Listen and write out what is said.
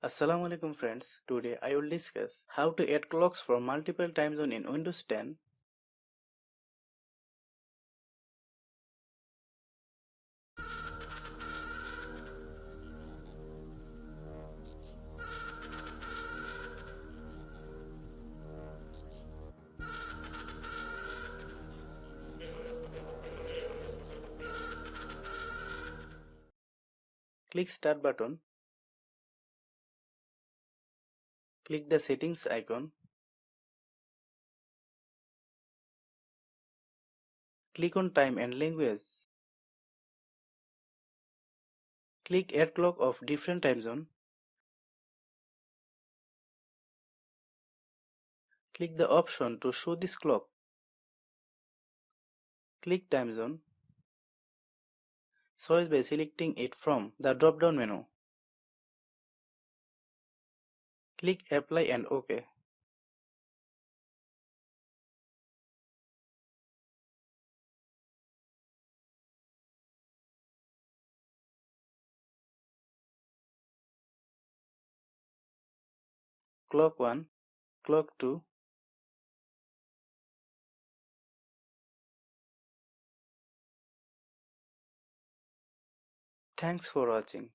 Assalamu alaikum friends. Today I will discuss how to add clocks for multiple time zone in Windows 10. Click Start button. Click the settings icon. Click on time and language. Click add clock of different time zone. Click the option to show this clock. Click time zone. Choose by selecting it from the drop down menu. Click apply and OK. Clock 1, clock 2. Thanks for watching.